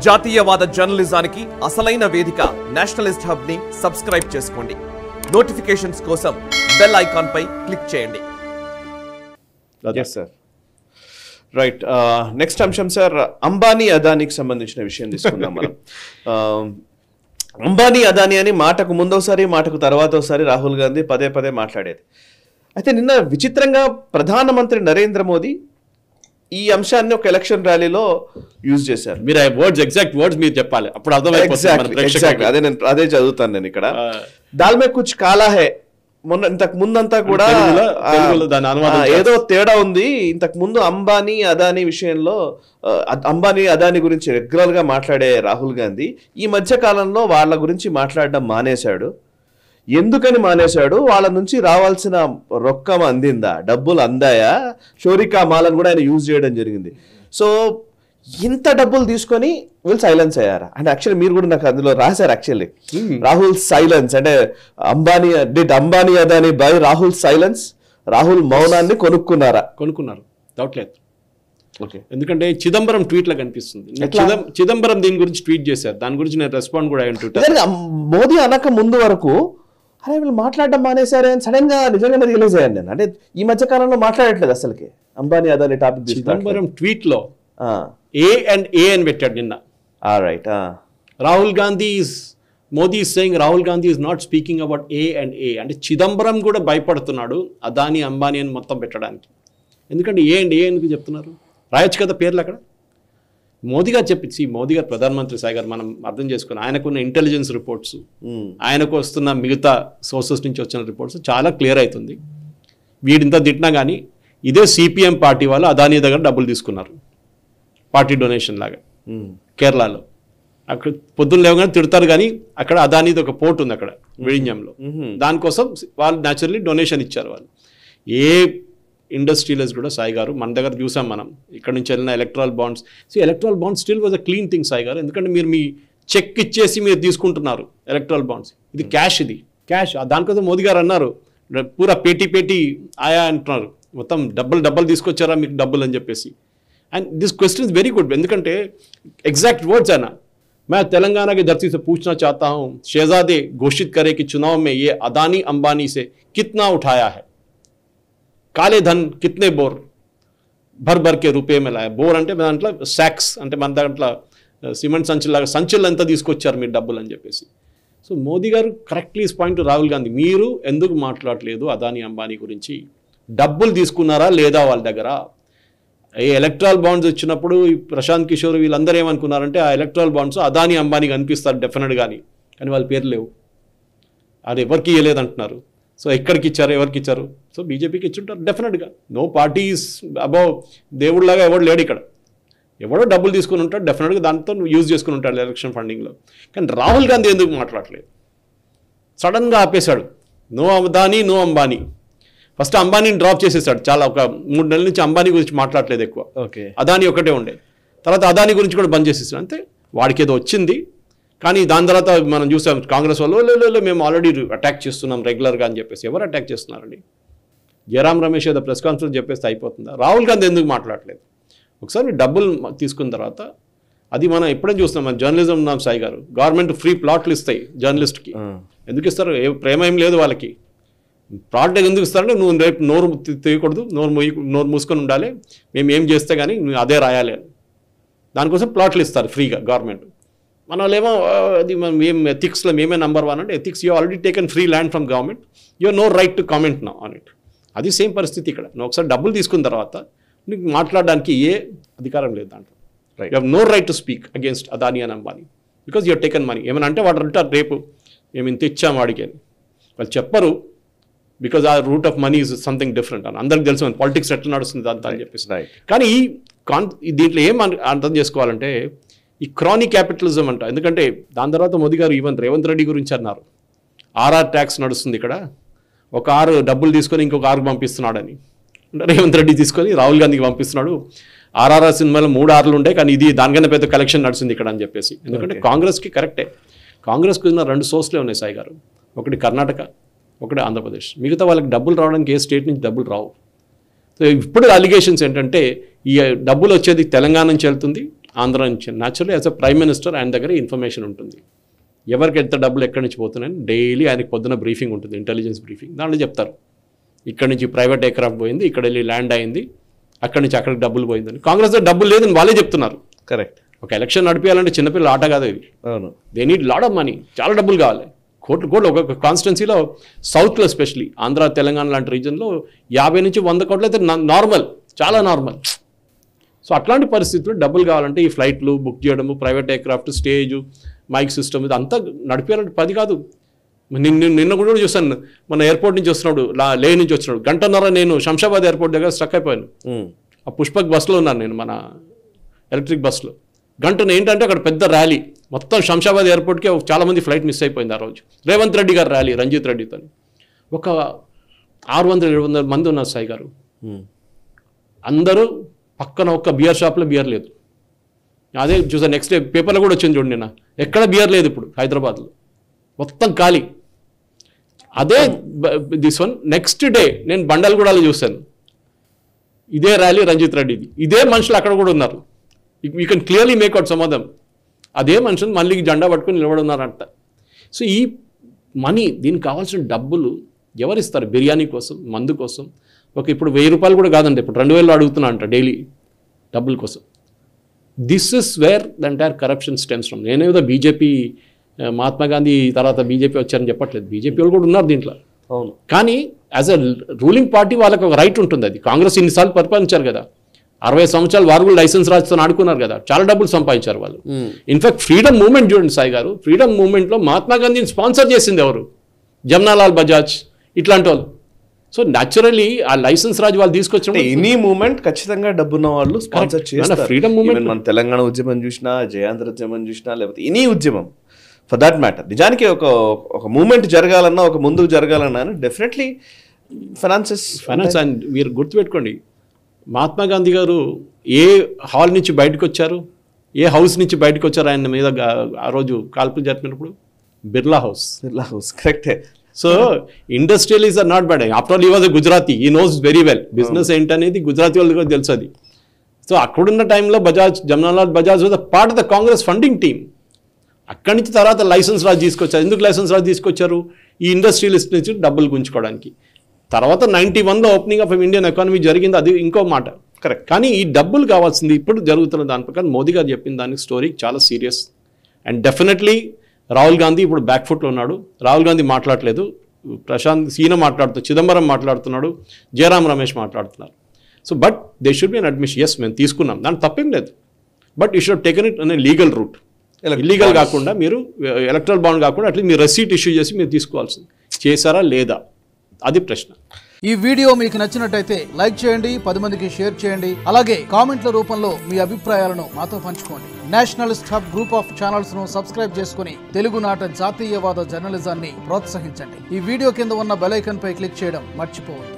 జాతీయవాద జర్నలిజానికి అసలైన వేదిక నేషనలిస్ట్ హబ్ ని సబ్స్క్రైబ్ చేసుకోండి. నోటిఫికేషన్స్ కోసం బెల్ ఐకాన్ పై క్లిక్ చేయండి. Yes, sir. రైట్, నెక్స్ట్ అంశం సార్, అంబానీ అదానీకి సంబంధించిన విషయం తీసుకుందాం మనం. అంబానీ అదానీ అని మాటకు ముందోసారి మాటకు తర్వాత ఒకసారి రాహుల్ గాంధీ పదే పదే మాట్లాడేది. అయితే నిన్న విచిత్రంగా ప్రధానమంత్రి నరేంద్ర మోదీ ఈ అంశాన్ని ఒక ఎలక్షన్ ర్యాలీలో యూజ్ చేశారు. మీరు ఎగ్జాక్ట్ వర్డ్స్ మీరు చెప్పాలి, అప్పుడు అర్థమైపోతుంది. అదే చదువుతాను నేను ఇక్కడ. దాల్మే కుచ్ కాలా హే, మొన్న ఇంతకు ముందంతా కూడా ఏదో తేడా ఉంది. ఇంతకు ముందు అంబానీ అదానీ విషయంలో అంబానీ అదానీ గురించి రెగ్యులర్ గా మాట్లాడే రాహుల్ గాంధీ ఈ మధ్య కాలంలో వాళ్ళ గురించి మాట్లాడడం మానేశాడు. ఎందుకని మానేశాడు? వాళ్ళ నుంచి రావాల్సిన రొక్కం అందిందా, డబ్బులు అందాయా, షోరికా మాలను కూడా ఆయన యూజ్ చేయడం జరిగింది. సో ఇంత డబ్బులు తీసుకొని వీళ్ళు సైలెన్స్ అయ్యారా అంటే యాక్చువల్లీ మీరు కూడా నాకు అందులో రాశారు. యాక్చువల్లీ రాహుల్ సైలెన్స్ అంటే అంబానీ అదానీ బై రాహుల్ సైలెన్స్, రాహుల్ మౌనాన్ని కొనుక్కున్నారు. డౌట్ లేదు. ఓకే, ఎందుకంటే చిదంబరం ట్వీట్లో కనిపిస్తుంది. చిదంబరం దీని గురించి ట్వీట్ చేశారు, దాని గురించి నేను రెస్పాండ్ కూడా అయ్యాను. మోదీ అనక ముందు వరకు అరే వీళ్ళు మాట్లాడడం మానేశారే అని సడన్ గా నిజంగానే రియలైజ్ అయ్యాను నేను. అంటే ఈ మధ్య కాలంలో మాట్లాడట్లేదు అసలుకి అంబానీ అదానీ టాపిక్. చిదంబరం ట్వీట్ లో ఏ అండ్ ఏ అని పెట్టాడు నిన్న. Right, Rahul Gandhi Modi is saying Rahul Gandhi is not speaking about A and A. అంటే చిదంబరం కూడా భయపడుతున్నాడు అదానీ అంబానీ అని మొత్తం పెట్టడానికి. ఎందుకంటే ఏ అండ్ ఏ ఎందుకు చెప్తున్నారు? రాయొచ్చు కదా పేర్లు అక్కడ. మోదీ గారు చెప్పించి, మోదీ గారు ప్రధానమంత్రి సాయి గారు మనం అర్థం చేసుకుని ఆయనకున్న ఇంటెలిజెన్స్ రిపోర్ట్స్, ఆయనకు వస్తున్న మిగతా సోర్సెస్ నుంచి వచ్చిన రిపోర్ట్స్ చాలా క్లియర్ అవుతుంది. వీడింత తిట్టినా కానీ ఇదే సిపిఎం పార్టీ వాళ్ళు అదానీ దగ్గర డబ్బులు తీసుకున్నారు పార్టీ డొనేషన్ లాగా కేరళలో. అక్కడ పొద్దున్న లేవగానే తిడతారు కానీ అక్కడ అదానీది ఒక పోర్ట్ ఉంది అక్కడ విഴിഞ്ഞంలో. దానికోసం వాళ్ళు న్యాచురల్లీ డొనేషన్ ఇచ్చారు వాళ్ళు. ఏ ఇండస్ట్రియల్స్ కూడా సాయి గారు మన దగ్గర చూసాం మనం, ఇక్కడ నుంచి వెళ్ళిన electoral bonds. Electoral bonds still was a clean thing Sai గారు. ఎందుకంటే మీరు మీ చెక్ ఇచ్చేసి మీరు తీసుకుంటున్నారు ఎలక్ట్రల్ బాండ్స్. ఇది క్యాష్, ఇది క్యాష్. దానికోసం మోదీ గారు అన్నారు పూరా పేటీ ఆయా అంటున్నారు, మొత్తం డబ్బులు తీసుకొచ్చారా మీకు డబ్బులు అని చెప్పేసి. And this question is very good, ఎందుకంటే एग्जैक्ट वर्ड्स है ना. मैं तेलंगाना की धरती से पूछना चाहता हूं, शहजादे घोषित करे कि चुनाव में ये अदानी अंबानी से कितना उठाया है, काले धन कितने बोर भर के रुपये में लाया. बोर అంటే మన దాంట్లో సాక్స్ అంటే మన దాంట్లో సిమెంట్ సంచులాగా సంచులు ఎంత తీసుకొచ్చారు మీరు డబ్బులు అని చెప్పేసి. సో మోదీ గారు correctly is point to Rahul Gandhi, మీరు ఎందుకు మాట్లాడలేదు అదానీ అంబానీ గురించి? డబ్బులు తీసుకున్నారా లేదా వాళ్ళ దగ్గర? ఈ ఎలక్ట్రల్ బాండ్స్ వచ్చినప్పుడు ప్రశాంత్ కిషోర్ వీళ్ళందరూ ఏమనుకున్నారంటే ఆ ఎలక్ట్రల్ బాండ్స్ అదానీ అంబానీ కనిపిస్తారు డెఫినెట్ కానీ వాళ్ళ పేరు లేవు, అది ఎవరికి ఇవ్వలేదు అంటున్నారు. సో ఎక్కడికి ఇచ్చారు, ఎవరికి ఇచ్చారు? సో బీజేపీకి ఇచ్చుంటారు డెఫినెట్గా. నో పార్టీస్ అబౌవ్ దేవుడిలాగా ఎవడు లేడు ఇక్కడ. ఎవడో డబ్బులు తీసుకుని ఉంటాడు డెఫినెట్గా, దాంతో యూజ్ చేసుకుని ఉంటాడు ఎలక్షన్ ఫండింగ్లో. కానీ రాహుల్ గాంధీ ఎందుకు మాట్లాడలేదు? సడన్గా ఆపేశాడు. No Adani no Ambani. First అంబానీని డ్రాప్ చేసేసాడు. చాలా ఒక 3 నెలల నుంచి అంబానీ గురించి మాట్లాడలేదు ఎక్కువ. అదానీ ఒకటే ఉండే. తర్వాత అదానీ గురించి కూడా బంద్ చేసేసాడు. అంతే, వాడికి ఏదో వచ్చింది. కానీ దాని తర్వాత మనం చూసాం కాంగ్రెస్ వాళ్ళు మేము ఆల్రెడీ అటాక్ చేస్తున్నాం రెగ్యులర్గా అని చెప్పేసి. ఎవరు అటాక్ చేస్తున్నారండి? జయరాం రమేష్ ఏదో ప్రెస్ కాన్ఫరెన్స్ చెప్పేస్తే అయిపోతుందా? రాహుల్ గాంధీ ఎందుకు మాట్లాడలేదు? ఒకసారి డబ్బులు తీసుకున్న తర్వాత అది మనం ఎప్పుడైనా చూస్తున్నాం. మన జర్నలిజం ఉన్నాం సాయి గారు, గవర్నమెంట్ ఫ్రీ ప్లాట్లు ఇస్తాయి జర్నలిస్ట్కి. ఎందుకు ఇస్తారు? ప్రేమ ఏం లేదు వాళ్ళకి. ప్లాట్ ఎందుకు ఇస్తారంటే నువ్వు రేపు నోరు తీయకూడదు, నోరు మూసుకొని ఉండాలి, మేము ఏం చేస్తే కానీ నువ్వు అదే రాయాలి అని. దానికోసం ప్లాట్లు ఇస్తారు ఫ్రీగా గవర్నమెంట్. మన వాళ్ళేమో అది మనం ఏం ఎథిక్స్లో మేమే నెంబర్ 1 అంటే ethics you already taken free land from government, you know right to comment now on it. అది సేమ్ పరిస్థితి ఇక్కడ. నువ్వు ఒకసారి డబ్బులు తీసుకున్న తర్వాత నీకు మాట్లాడడానికి ఏ అధికారం లేదు దాంట్లో. You have no right to speak against Adani and Ambani because you taken money. ఏమైనా అంటే వాడు అంటారు రేపు మేము ఇంత ఇచ్చాము వాడికి అని. వాళ్ళు చెప్పరు బికాజ్ ఆ root of money is something different అని అందరికి తెలుసు. పాలిటిక్స్ ఎట్లా నడుస్తుంది అంతా అని చెప్పేసి. కానీ దీంట్లో ఏం అర్థం చేసుకోవాలంటే ఈ క్రానిక్ క్యాపిటలిజం అంట. ఎందుకంటే దాని తర్వాత మోదీ గారు ఈవెన్ రేవంత్ రెడ్డి గురించి అన్నారు, ఆర్ఆర్ ట్యాక్స్ నడుస్తుంది ఇక్కడ, ఒక ఆరు డబ్బులు తీసుకొని ఇంకొక ఆరు పంపిస్తున్నాడని. రేవంత్ రెడ్డి తీసుకొని రాహుల్ గాంధీకి పంపిస్తున్నాడు. ఆర్ఆర్ఆర్ సినిమాలో 3 ఆర్లు ఉంటాయి కానీ ఇది దానికన్నా పెద్ద కలెక్షన్ నడుస్తుంది ఇక్కడ అని చెప్పేసి. ఎందుకంటే కాంగ్రెస్కి కరెక్టే, కాంగ్రెస్కి ఉన్న 2 సోర్స్లే ఉన్నాయి సాయి గారు, ఒకటి కర్ణాటక, ఒకటి ఆంధ్రప్రదేశ్. మిగతా వాళ్ళకి డబ్బులు రావడానికి ఏ స్టేట్ నుంచి డబ్బులు రావు. సో ఇప్పుడు అలిగేషన్స్ ఏంటంటే ఈ డబ్బులు వచ్చేది తెలంగాణ నుంచి వెళ్తుంది, ఆంధ్ర నుంచి. Naturally as a prime minister ఆయన దగ్గర ఇన్ఫర్మేషన్ ఉంటుంది, ఎవరికి ఎంత డబ్బులు ఎక్కడి నుంచి పోతున్నాయని డైలీ ఆయనకి పొద్దున బ్రీఫింగ్ ఉంటుంది, ఇంటెలిజెన్స్ బ్రీఫింగ్. దాంట్లో చెప్తారు ఇక్కడ నుంచి ప్రైవేట్ ఎయిర్క్రాఫ్ట్ పోయింది, ఇక్కడ వెళ్ళి ల్యాండ్ అయింది, అక్కడి నుంచి అక్కడికి డబ్బులు పోయిందని. కాంగ్రెస్ డబ్బులు లేదని వాళ్ళే చెప్తున్నారు. కరెక్ట్. ఒక ఎలక్షన్ నడిపించాలంటే చిన్నపిల్లల ఆట కాదు ఇది. అవును, they need lot of money, చాలా డబ్బులు కావాలి, కోట్లు. ఒక కాన్స్టిట్యున్సీలో సౌత్లో ఎస్పెషలీ ఆంధ్ర తెలంగాణ లాంటి రీజన్లో 50 నుంచి 100 కోట్లు అయితే నార్మల్, చాలా నార్మల్. సో అట్లాంటి పరిస్థితుల్లో డబ్బులు కావాలంటే ఈ ఫ్లైట్లు బుక్ చేయడము, private aircraft, stage, mike system, ఇది అంతా నడిపేయాలంటే 10 కాదు. నిన్న కూడా చూసాను, మన ఎయిర్పోర్ట్ నుంచి వస్తున్నాడు, లే నుంచి వచ్చినాడు, గంటన్నర నేను శంషాబాద్ ఎయిర్పోర్ట్ దగ్గర స్ట్రక్ అయిపోయాను. ఆ పుష్పక్ బస్సులో ఉన్నాను నేను, మన ఎలక్ట్రిక్ బస్సులో. గంటను ఏంటంటే అక్కడ పెద్ద ర్యాలీ, మొత్తం శంషాబాద్ ఎయిర్పోర్ట్కి చాలామంది ఫ్లైట్ మిస్ అయిపోయింది ఆ రోజు. రేవంత్ రెడ్డి గారు ర్యాలీ, రంజిత్ రెడ్డితో ఒక 600-700 మంది ఉన్నారు సాయి గారు. అందరూ పక్కన ఒక్క బియర్ షాప్లో బియర్ లేదు. అదే చూసాను, నెక్స్ట్ డే పేపర్లో కూడా వచ్చింది చూడండి, నిన్న ఎక్కడ బియర్ లేదు ఇప్పుడు హైదరాబాద్లో, మొత్తం ఖాళీ. అదే దిస్ వన్ నెక్స్ట్ డే నేను బండల్గూడలో చూశాను, ఇదే ర్యాలీ రంజిత్ రెడ్డిది, ఇదే మనుషులు అక్కడ కూడా ఉన్నారు. You can clearly make out some of them. అదే మనుషులు మళ్ళీ జెండా పట్టుకుని నిలబడున్నారంట. సో ఈ మనీ, దీనికి కావాల్సిన డబ్బులు ఎవరిస్తారు? బిర్యానీ కోసం, మందు కోసం. ఇప్పుడు 1000 రూపాయలు కూడా కాదండి, ఇప్పుడు 2000 అడుగుతున్నా అంట డైలీ డబ్బుల కోసం. This is where the entire corruption stems from. నేనేదో బీజేపీ, మహాత్మా గాంధీ తర్వాత బీజేపీ వచ్చారని చెప్పట్లేదు, బీజేపీ వాళ్ళు కూడా ఉన్నారు దీంట్లో. అవును. కానీ యాజ్ అ రూలింగ్ పార్టీ వాళ్ళకి ఒక రైట్ ఉంటుంది. అది కాంగ్రెస్ ఇన్నిసార్లు పరిపాలించారు కదా, 60 సంవత్సరాలు వారు కూడా లైసెన్స్ రాజుతో ఆడుకున్నారు కదా, చాలా డబ్బులు సంపాదించారు వాళ్ళు. ఇన్ఫాక్ట్ ఫ్రీడమ్ మూవ్మెంట్ చూడండి సాయి గారు, ఫ్రీడమ్ మూవ్మెంట్లో మహాత్మా గాంధీని స్పాన్సర్ చేసింది ఎవరు? జమ్నాలాల్ బజాజ్ ఇట్లాంటి వాళ్ళు. సో న్యాచురల్లీ ఆ లైసెన్స్ రాజు వాళ్ళు తీసుకొచ్చిన ఎనీ మూవ్మెంట్ ఖచ్చితంగా డబ్బున్న వాళ్ళు స్పాన్సర్ చేస్తారు. ఫ్రీడమ్ మూవ్మెంట్, మన తెలంగాణ ఉద్యమం చూసినా, జయాంధ్ర ఉద్యమం చూసినా, లేకపోతే ఎనీ ఉద్యమం ఫర్ దాట్ మ్యాటర్, నిజానికి ఒక మూవ్మెంట్ జరగాలన్నా, ఒక ముందుకు జరగాలన్నా డెఫినెట్లీ ఫైనాన్స్. అండ్ మీరు గుర్తుపెట్టుకోండి, మహాత్మా గాంధీ గారు ఏ హాల్ నుంచి బయటకు వచ్చారు, ఏ హౌస్ నుంచి బయటకు వచ్చారు ఆయన మీద ఆ రోజు కాల్పులు జరిపినప్పుడు? బిర్లా హౌస్. కరెక్టే. So industrialists are not bad. After all he was a Gujarati, he knows very well business ఏంటనేది గుజరాతీ వాళ్ళకి కూడా తెలుసు అది. సో అక్కడున్న టైంలో Bajaj, Jamnalal Bajaj was part of the Congress funding team. అక్కడి నుంచి తర్వాత లైసెన్స్ రాజు తీసుకొచ్చారు. ఎందుకు లైసెన్స్ రాజు తీసుకొచ్చారు? ఈ ఇండస్ట్రియలిస్ట్ నుంచి డబ్బులు గుంజుకోవడానికి. తర్వాత 91లో ఓపెనింగ్ ఆఫ్ ఇండియన్ ఎకానమీ జరిగింది, అది ఇంకో మాట. కరెక్ట్. కానీ ఈ డబ్బులు కావాల్సింది ఇప్పుడు జరుగుతున్న దాని ప్రకారం మోదీ గారు చెప్పిన దానికి స్టోరీ చాలా serious. And definitely Rahul Gandhi ఇప్పుడు బ్యాక్ ఫుట్లో ఉన్నాడు. రాహుల్ గాంధీ మాట్లాడలేదు, ప్రశాంత్ సీన మాట్లాడుతున్నాడు, చిదంబరం మాట్లాడుతున్నాడు, జయరాం రమేష్ మాట్లాడుతున్నారు. So but they should be an admission. Yes, మేము తీసుకున్నాం, దాని తప్పేం లేదు. But you should taken it అనే లీగల్ రూట్. ఇల్లీగల్ కాకుండా మీరు ఎలక్ట్రల్ బాండ్ కాకుండా అట్లా మీరు రెసీట్ ఇష్యూ చేసి మీరు తీసుకోవాల్సింది. చేశారా లేదా, అది ప్రశ్న. ఈ వీడియో మీకు నచ్చినట్టయితే లైక్ చేయండి, 10 మందికి షేర్ చేయండి. అలాగే కామెంట్ల రూపంలో మీ అభిప్రాయాలను మాతో పంచుకోండి. Nationalist hub group of channels ను సబ్స్క్రైబ్ చేసుకుని తెలుగునాట జాతీయవాద జర్నలిజాన్ని ప్రోత్సహించండి. ఈ వీడియో కింద ఉన్న బెల్ ఐకాన్ పై క్లిక్ చేయడం మర్చిపోవద్దు.